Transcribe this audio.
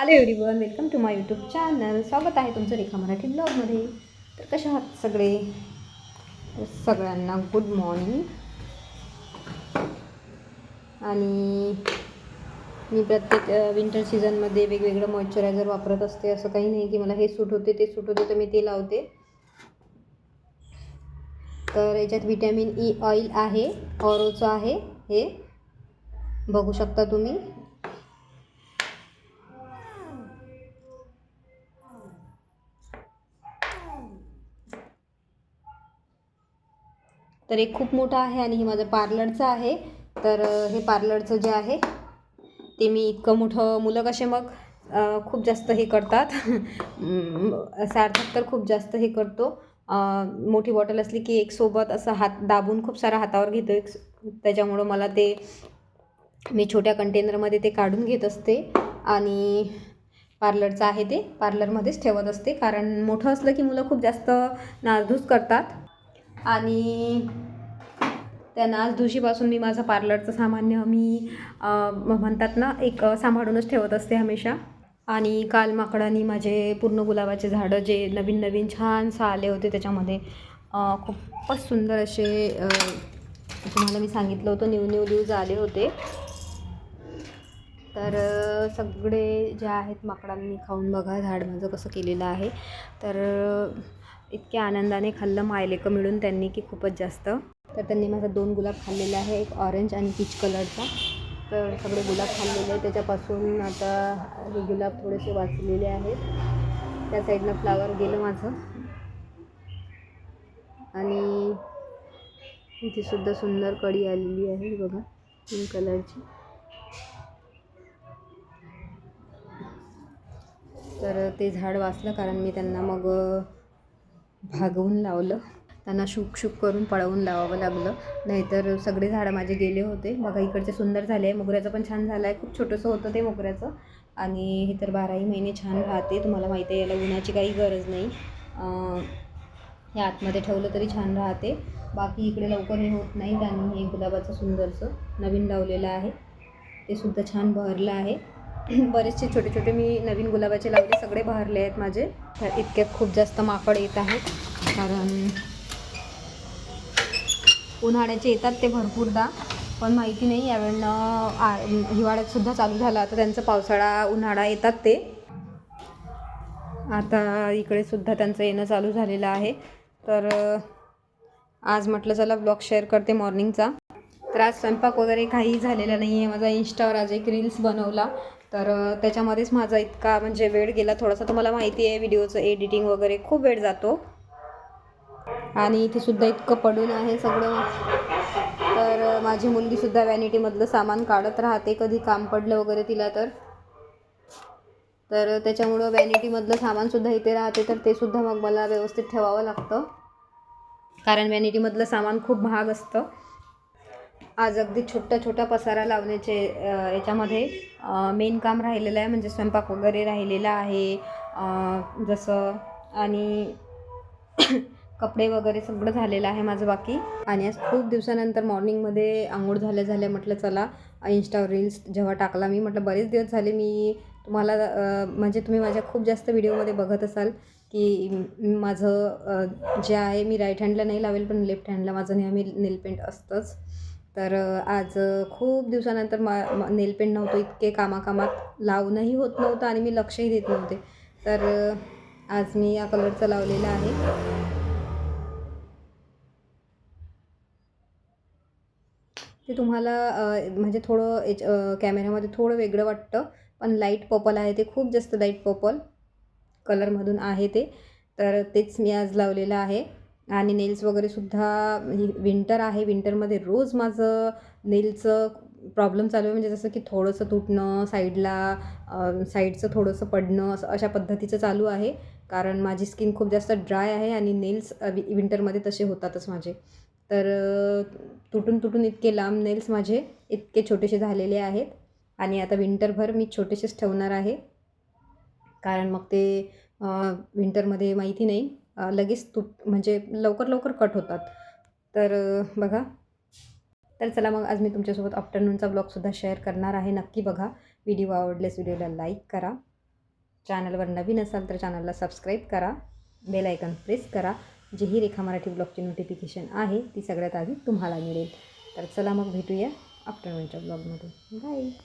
Hello everyone, welcome to my YouTube channel. स्वागत आहे तुमचं रेखा मराठी ब्लॉगमध्ये. तर कशा आहात सगळे? सगळ्यांना गुड मॉर्निंग. आणि मी प्रत्येक विंटर सीझनमध्ये वेगवेगळं मॉइश्चरायझर वापरत असते. असं काही नाही की मला हे सूट होते ते सूट होते तर मी ते लावते. तर याच्यात व्हिटॅमिन ई ऑइल आहे, ऑरोचं आहे, हे बघू शकता तुम्ही. तर एक खूप मोठं आहे आणि हे माझं पार्लरचं आहे. तर हे पार्लरचं जे आहे ते मी इतकं मोठं, मुलं कसे मग खूप जास्त हे करतात. सार्थक तर खूप जास्त हे करतो. मोठी बॉटल असली की एक सोबत असं हात दाबून खूप सारा हातावर घेतो एक, त्याच्यामुळं मला ते मी छोट्या कंटेनरमध्ये ते काढून घेत असते आणि पार्लरचं आहे ते पार्लरमध्येच ठेवत असते. कारण मोठं असलं की मुलं खूप जास्त नासधूस करतात आणि त्या नासधुशीपासून मी माझं पार्लरचं सामान्य मी म्हणतात ना एक सांभाळूनच ठेवत असते हमेशा. आणि काल माकडांनी माझे पूर्ण गुलाबाचे झाडं जे नवीन नवीन छानसं आले होते त्याच्यामध्ये खूपच सुंदर असे तुम्हाला मी सांगितलं होतं न्यू लीव्ज आले होते. तर सगळे जे आहेत माकडांनी खाऊन बघा झाड माझं कसं केलेलं आहे. तर इतक्या आनंदाने खाल्लं मायलेकं मिळून त्यांनी की खूपच जास्त. तर त्यांनी माझा 2 गुलाब खाल्लेला आहे, एक ऑरेंज आणि पीच कलरचा. तर सगळे गुलाब खाल्लेले आहे. त्याच्यापासून आता हे गुलाब थोडेसे वाचलेले आहेत. त्या साईडनं फ्लावर गेलं माझं. आणि इथे सुद्धा सुंदर कळी आलेली आहे बघा, पिंक कलरची. तर ते झाड वाचलं कारण मी त्यांना मग भागवून लावलं. त्यांना शुक शुक करून पळवून लावावं लागलं, नाहीतर सगळे झाडं माझे गेले होते. बघा इकडचे सुंदर झाले आहे. मोगऱ्याचं पण छान झालं आहे. खूप छोटंसं होतं ते मोगऱ्याचं आणि हे तर 12ही महिने छान राहते. तुम्हाला माहिती आहे याला उन्हाची काही गरज नाही. हे आतमध्ये ठेवलं तरी छान राहते. बाकी इकडे लवकर हे होत नाही. आणि हे गुलाबाचं सुंदरसं नवीन लावलेलं आहे, ते सुद्धा छान बहरलं आहे. बरेचसे छोटे छोटे मी नवीन गुलाबाचे लावले, सगळे बहरले आहेत माझे. तर इतक्यात खूप जास्त माकड येत आहेत कारण उन्हाळ्याचे येतात ते भरपूरदा, पण माहिती नाही यावेळेला हिवाळ्यातसुद्धा चालू झाला तर त्यांचं पावसाळा उन्हाळा येतात ते. आता इकडे सुद्धा त्यांचं येणं चालू झालेलं आहे. तर आज म्हटलं चला ब्लॉग शेअर करते मॉर्निंगचा. तर आज स्वयंपाक वगैरे काही झालेला नाही आहे. माझा इंस्टावर आज एक रील्स बनवला, तर त्याच्यामध्येच माझा इतका म्हणजे वेळ गेला थोडासा. तुम्हाला माहिती आहे व्हिडिओचं एडिटिंग वगैरे खूप वेळ जातो. आणि इथे सुद्धा इतकं पडून आहे सगळं. तर माझी मुलगीसुद्धा वॅनिटीमधलं सामान काढत राहते कधी काम पडलं वगैरे तिला तर त्याच्यामुळं वॅनिटीमधलं सामानसुद्धा इथे राहते. तर ते सुद्धा मग मला व्यवस्थित ठेवावं लागतं कारण वॅनिटीमधलं सामान खूप महाग असतं. आज अगदी छोटा पसारा लावण्याचे याच्यामध्ये मेन काम राहिलेलं आहे, म्हणजे स्वयंपाक वगैरे राहिलेला आहे जसं. आणि कपडे वगैरे सगळं झालेलं आहे माझं बाकी. आणि आज खूप दिवसानंतर मॉर्निंगमध्ये आंघोळ झाल्या म्हटलं चला इंस्टावर रील्स जेव्हा टाकला मी, म्हटलं बरेच दिवस झाले मी तुम्हाला म्हणजे तुम्ही माझ्या खूप जास्त व्हिडिओमध्ये बघत असाल की माझं जे आहे मी राईट हँडला नाही लावेल पण लेफ्ट हँडला माझं नेहमी नेलपेंट असतंच. तर आज खूप दिवसानंतर नेलपेंट नव्हतं, इतके कामात लावणंही होत नव्हतं आणि मी लक्षही देत नव्हते. तर आज मी या कलरचं लावलेलं आहे. ते तुम्हाला म्हणजे थोडं कॅमेऱ्यामध्ये थोडं वेगळं वाटतं, पण लाईट पर्पल आहे ते, खूप जास्त लाईट पर्पल कलरमधून आहे ते. तर तेच मी आज लावलेलं आहे. आणि नेल्स वगैरेसुद्धा विंटर आहे, विंटरमध्ये रोज माझं नेलचं प्रॉब्लेम चालू आहे. म्हणजे जसं की थोडंसं तुटणं, साईडचं थोडंसं पडणं, असं अशा पद्धतीचं चालू आहे. कारण माझी स्किन खूप जास्त ड्राय आहे आणि नेल्स विंटरमध्ये तसे होतातच माझे. तर तुटून इतके लांब नेल्स माझे इतके छोटेसे झालेले आहेत. आणि आता विंटरभर मी छोटेसेच ठेवणार आहे कारण मग ते विंटरमध्ये माहिती नाही लगेच म्हणजे लवकर कट होतात. तर बघा. तर चला मग आज मी तुमच्यासोबत आफ्टरनूनचा ब्लॉगसुद्धा शेअर करणार आहे. नक्की बघा. व्हिडिओ आवडल्यास व्हिडिओला लाईक करा चॅनलवर नवीन असाल तर चॅनलला सबस्क्राईब करा, बेल आयकॉन प्रेस करा. जेही रेखा मराठी ब्लॉगची नोटिफिकेशन आहे ती सगळ्यात आधी तुम्हाला मिळेल. तर चला मग भेटूया आफ्टरनूनच्या ब्लॉगमध्ये. बाय.